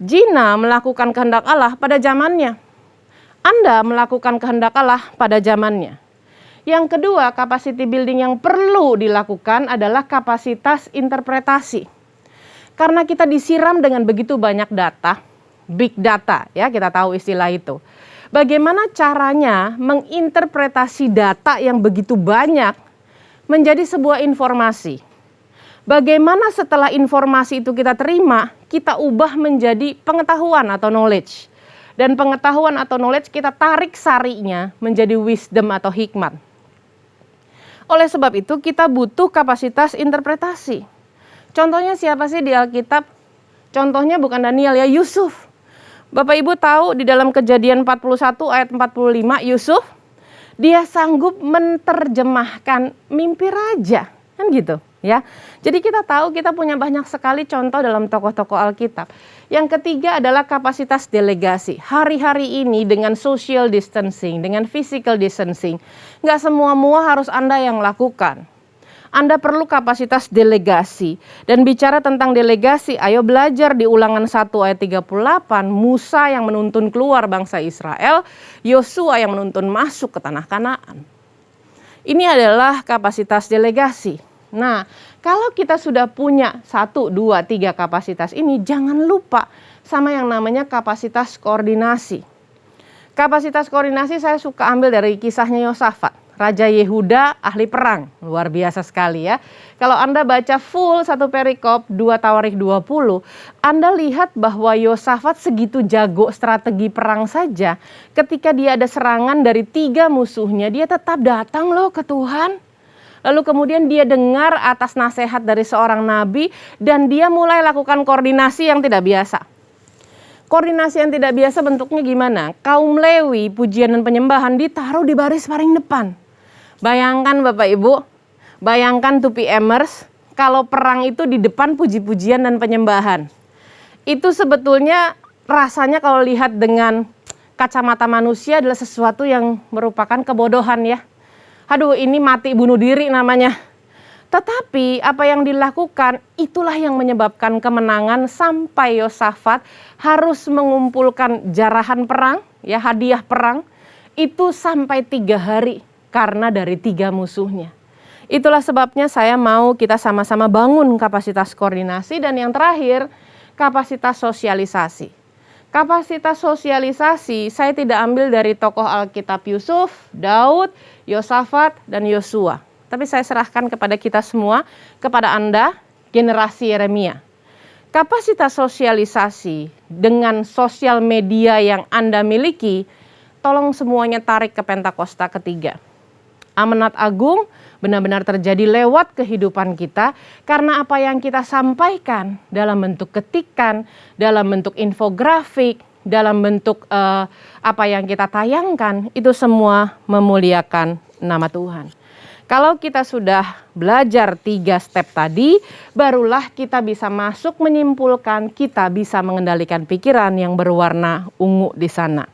Gina melakukan kehendak Allah pada zamannya. Anda melakukan kehendak Allah pada zamannya. Yang kedua, capacity building yang perlu dilakukan adalah kapasitas interpretasi. Karena kita disiram dengan begitu banyak data, big data, ya kita tahu istilah itu. Bagaimana caranya menginterpretasi data yang begitu banyak menjadi sebuah informasi? Bagaimana setelah informasi itu kita terima, kita ubah menjadi pengetahuan atau knowledge. Dan pengetahuan atau knowledge kita tarik sarinya menjadi wisdom atau hikmat. Oleh sebab itu kita butuh kapasitas interpretasi. Contohnya siapa sih di Alkitab? Contohnya bukan Daniel ya, Yusuf. Bapak Ibu tahu di dalam Kejadian 41 ayat 45 Yusuf, dia sanggup menerjemahkan mimpi raja. Kan gitu ya. Jadi kita tahu kita punya banyak sekali contoh dalam tokoh-tokoh Alkitab. Yang ketiga adalah kapasitas delegasi. Hari-hari ini dengan social distancing, dengan physical distancing, nggak semua harus Anda yang lakukan. Anda perlu kapasitas delegasi. Dan bicara tentang delegasi, ayo belajar di Ulangan 1 ayat 38, Musa yang menuntun keluar bangsa Israel, Yosua yang menuntun masuk ke tanah Kanaan. Ini adalah kapasitas delegasi. Nah, kalau kita sudah punya 1, 2, 3 kapasitas ini, jangan lupa sama yang namanya kapasitas koordinasi. Kapasitas koordinasi saya suka ambil dari kisahnya Yosafat. Raja Yehuda, ahli perang. Luar biasa sekali ya. Kalau Anda baca full satu perikop, 2 Tawarikh 20, Anda lihat bahwa Yosafat segitu jago strategi perang saja. Ketika dia ada serangan dari 3 musuhnya, dia tetap datang loh ke Tuhan. Lalu kemudian dia dengar atas nasihat dari seorang nabi dan dia mulai lakukan koordinasi yang tidak biasa. Koordinasi yang tidak biasa bentuknya gimana? Kaum Lewi, pujian dan penyembahan ditaruh di baris paling depan. Bayangkan Bapak Ibu, bayangkan 2PMers kalau perang itu di depan puji-pujian dan penyembahan. Itu sebetulnya rasanya kalau lihat dengan kacamata manusia adalah sesuatu yang merupakan kebodohan ya. Aduh, ini mati bunuh diri namanya. Tetapi apa yang dilakukan itulah yang menyebabkan kemenangan sampai Yosafat harus mengumpulkan jarahan perang, ya hadiah perang, itu sampai 3 hari karena dari 3 musuhnya. Itulah sebabnya saya mau kita sama-sama bangun kapasitas koordinasi dan yang terakhir kapasitas sosialisasi. Kapasitas sosialisasi saya tidak ambil dari tokoh Alkitab Yusuf, Daud, Yosafat, dan Yosua. Tapi saya serahkan kepada kita semua, kepada Anda, generasi Yeremia. Kapasitas sosialisasi dengan sosial media yang Anda miliki, tolong semuanya tarik ke Pentakosta ketiga. Amanat agung benar-benar terjadi lewat kehidupan kita karena apa yang kita sampaikan dalam bentuk ketikan, dalam bentuk infografik, dalam bentuk apa yang kita tayangkan, itu semua memuliakan nama Tuhan. Kalau kita sudah belajar 3 step tadi, barulah kita bisa masuk menyimpulkan, kita bisa mengendalikan pikiran yang berwarna ungu di sana.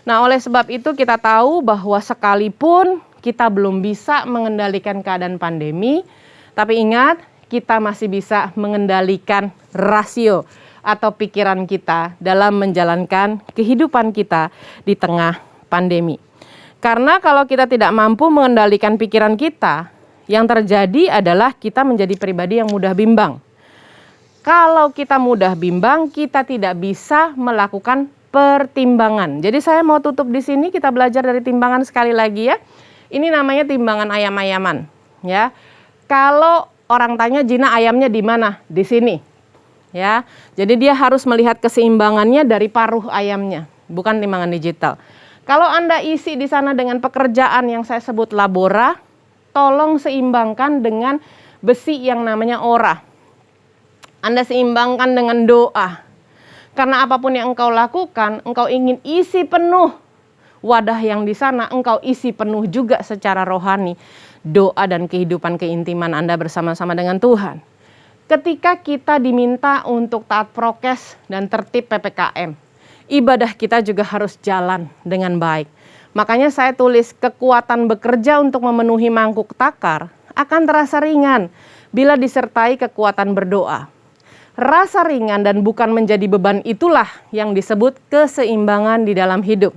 Nah, oleh sebab itu kita tahu bahwa sekalipun kita belum bisa mengendalikan keadaan pandemi, tapi ingat, kita masih bisa mengendalikan rasio atau pikiran kita dalam menjalankan kehidupan kita di tengah pandemi. Karena kalau kita tidak mampu mengendalikan pikiran kita, yang terjadi adalah kita menjadi pribadi yang mudah bimbang. Kalau kita mudah bimbang, kita tidak bisa melakukan pertimbangan. Jadi saya mau tutup di sini, kita belajar dari timbangan sekali lagi ya. Ini namanya timbangan ayam-ayaman, ya. Kalau orang tanya, Gina ayamnya di mana? Di sini, ya. Jadi dia harus melihat keseimbangannya dari paruh ayamnya, bukan timbangan digital. Kalau Anda isi di sana dengan pekerjaan yang saya sebut labora, tolong seimbangkan dengan besi yang namanya ora. Anda seimbangkan dengan doa. Karena apapun yang engkau lakukan, engkau ingin isi penuh wadah yang di sana, engkau isi penuh juga secara rohani. Doa dan kehidupan keintiman Anda bersama-sama dengan Tuhan. Ketika kita diminta untuk taat prokes dan tertib PPKM, ibadah kita juga harus jalan dengan baik. Makanya saya tulis kekuatan bekerja untuk memenuhi mangkuk takar akan terasa ringan bila disertai kekuatan berdoa. Rasa ringan dan bukan menjadi beban itulah yang disebut keseimbangan di dalam hidup.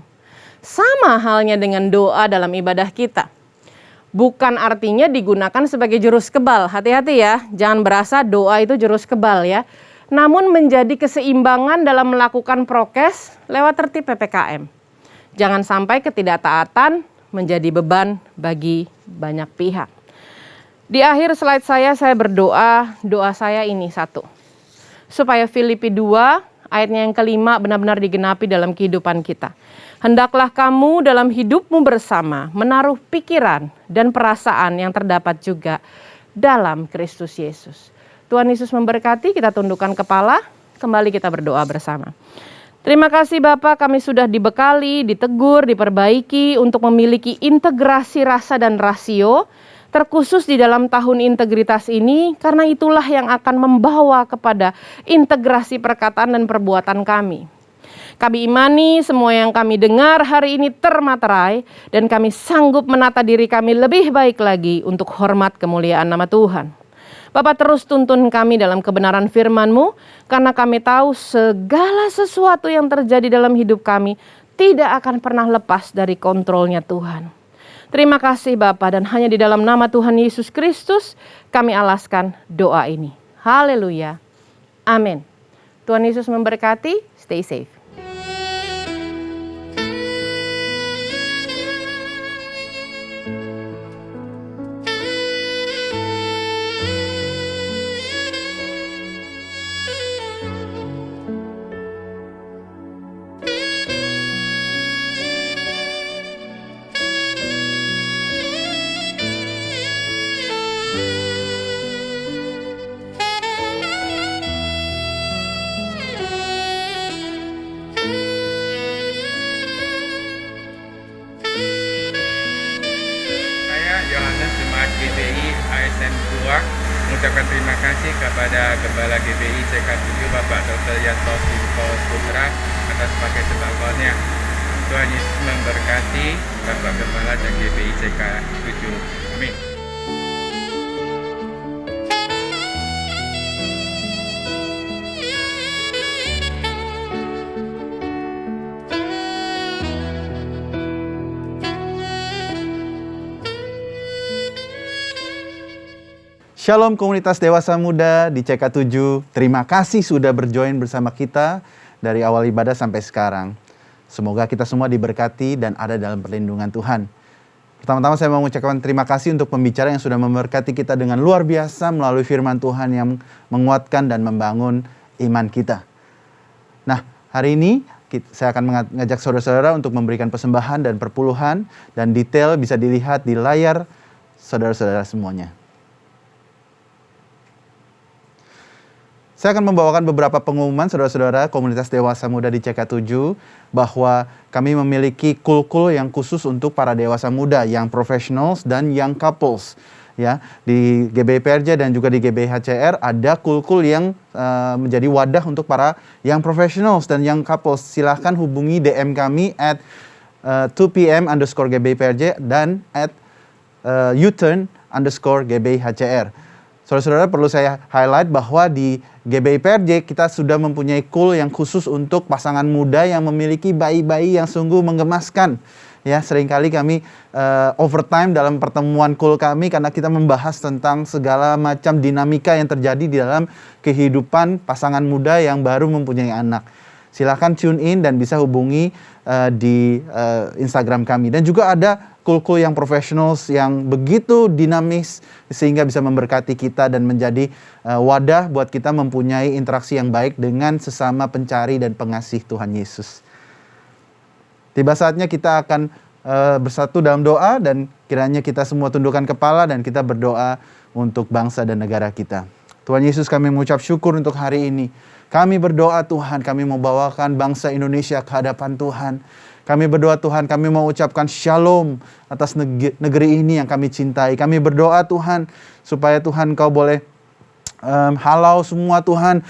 Sama halnya dengan doa dalam ibadah kita. Bukan artinya digunakan sebagai jurus kebal. Hati-hati ya, jangan berasa doa itu jurus kebal ya. Namun menjadi keseimbangan dalam melakukan prokes lewat tertib PPKM. Jangan sampai ketidaktaatan menjadi beban bagi banyak pihak. Di akhir slide saya berdoa, doa saya ini satu. Supaya Filipi 2 ayatnya yang kelima benar-benar digenapi dalam kehidupan kita. Hendaklah kamu dalam hidupmu bersama menaruh pikiran dan perasaan yang terdapat juga dalam Kristus Yesus. Tuhan Yesus memberkati, kita tundukkan kepala, kembali kita berdoa bersama. Terima kasih Bapak, kami sudah dibekali, ditegur, diperbaiki untuk memiliki integrasi rasa dan rasio, terkhusus di dalam tahun integritas ini, karena itulah yang akan membawa kepada integrasi perkataan dan perbuatan kami. Kami imani semua yang kami dengar hari ini termaterai dan kami sanggup menata diri kami lebih baik lagi untuk hormat kemuliaan nama Tuhan. Bapak terus tuntun kami dalam kebenaran firman-Mu karena kami tahu segala sesuatu yang terjadi dalam hidup kami tidak akan pernah lepas dari kontrolnya Tuhan. Terima kasih Bapak dan hanya di dalam nama Tuhan Yesus Kristus kami alaskan doa ini. Haleluya. Amin. Tuhan Yesus memberkati. Stay safe. Mengucapkan terima kasih kepada Gembala GBI CK7 Bapak Dr. Yanto Simpo Putra atas pakai sembahonnya. Tuhan Yesus memberkati Bapak Gembala dan GBI CK7. Amin. Shalom komunitas dewasa muda di CK7, terima kasih sudah berjoin bersama kita dari awal ibadah sampai sekarang. Semoga kita semua diberkati dan ada dalam perlindungan Tuhan. Pertama-tama saya mau mengucapkan terima kasih untuk pembicara yang sudah memberkati kita dengan luar biasa melalui firman Tuhan yang menguatkan dan membangun iman kita. Nah, hari ini saya akan mengajak saudara-saudara untuk memberikan persembahan dan perpuluhan, dan detail bisa dilihat di layar saudara-saudara semuanya. Saya akan membawakan beberapa pengumuman saudara-saudara komunitas dewasa muda di CK7 bahwa kami memiliki kul-kul yang khusus untuk para dewasa muda, yang professionals dan yang couples. Ya, di GBI PRJ dan juga di GBI HCR ada kul-kul yang menjadi wadah untuk para yang professionals dan yang couples. Silahkan hubungi DM kami at 2pm_GBI PRJ dan at U-turn_GBI HCR. Saudara-saudara, perlu saya highlight bahwa di GBI PRJ kita sudah mempunyai kul yang khusus untuk pasangan muda yang memiliki bayi-bayi yang sungguh menggemaskan. Ya, seringkali kami overtime dalam pertemuan kul kami karena kita membahas tentang segala macam dinamika yang terjadi di dalam kehidupan pasangan muda yang baru mempunyai anak. Silakan tune in dan bisa hubungi di Instagram kami. Dan juga ada kul-kul yang professionals yang begitu dinamis sehingga bisa memberkati kita dan menjadi wadah buat kita mempunyai interaksi yang baik dengan sesama pencari dan pengasih Tuhan Yesus. Tiba saatnya kita akan bersatu dalam doa dan kiranya kita semua tundukkan kepala dan kita berdoa untuk bangsa dan negara kita. Tuhan Yesus, kami mengucap syukur untuk hari ini. Kami berdoa Tuhan, kami mau bawakan bangsa Indonesia ke hadapan Tuhan. Kami berdoa Tuhan, kami mau ucapkan shalom atas negeri ini yang kami cintai. Kami berdoa Tuhan, supaya Tuhan Kau boleh halau semua Tuhan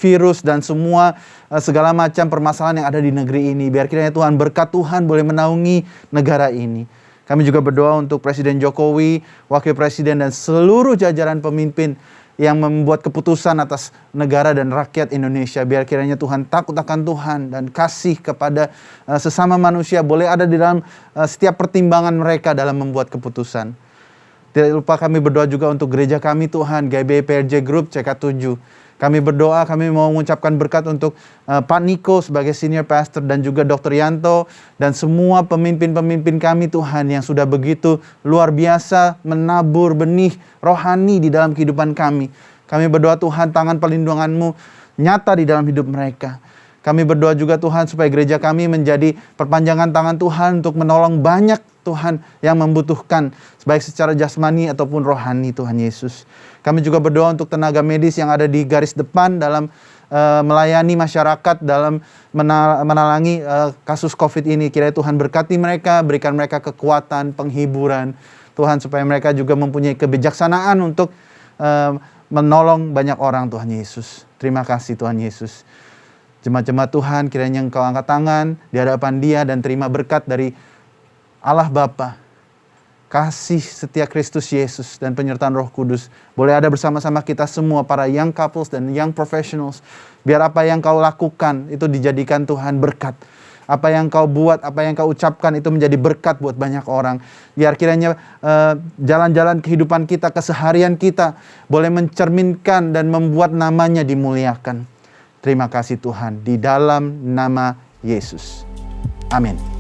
virus dan semua segala macam permasalahan yang ada di negeri ini. Biar kiranya Tuhan, berkat Tuhan boleh menaungi negara ini. Kami juga berdoa untuk Presiden Jokowi, Wakil Presiden dan seluruh jajaran pemimpin yang membuat keputusan atas negara dan rakyat Indonesia. Biar kiranya Tuhan takut akan Tuhan dan kasih kepada sesama manusia boleh ada di dalam setiap pertimbangan mereka dalam membuat keputusan. Tidak lupa kami berdoa juga untuk gereja kami Tuhan, GBI PRJ Group CK7. Kami berdoa, kami mau mengucapkan berkat untuk Pak Niko sebagai senior pastor dan juga Dr. Yanto dan semua pemimpin-pemimpin kami Tuhan yang sudah begitu luar biasa menabur benih rohani di dalam kehidupan kami. Kami berdoa Tuhan, tangan perlindungan-Mu nyata di dalam hidup mereka. Kami berdoa juga Tuhan supaya gereja kami menjadi perpanjangan tangan Tuhan untuk menolong banyak Tuhan yang membutuhkan baik secara jasmani ataupun rohani Tuhan Yesus. Kami juga berdoa untuk tenaga medis yang ada di garis depan dalam melayani masyarakat dalam menalangi kasus COVID ini. Kiranya Tuhan berkati mereka, berikan mereka kekuatan, penghiburan. Tuhan, supaya mereka juga mempunyai kebijaksanaan untuk menolong banyak orang Tuhan Yesus. Terima kasih Tuhan Yesus. Jemaat-jemaat Tuhan, kiranya Engkau angkat tangan di hadapan Dia dan terima berkat dari Allah Bapa, kasih setia Kristus Yesus dan penyertaan Roh Kudus boleh ada bersama-sama kita semua, para young couples dan young professionals. Biar apa yang Kau lakukan itu dijadikan Tuhan berkat. Apa yang Kau buat, apa yang Kau ucapkan itu menjadi berkat buat banyak orang. Biar kiranya jalan-jalan kehidupan kita, keseharian kita boleh mencerminkan dan membuat namanya dimuliakan. Terima kasih Tuhan, di dalam nama Yesus. Amin.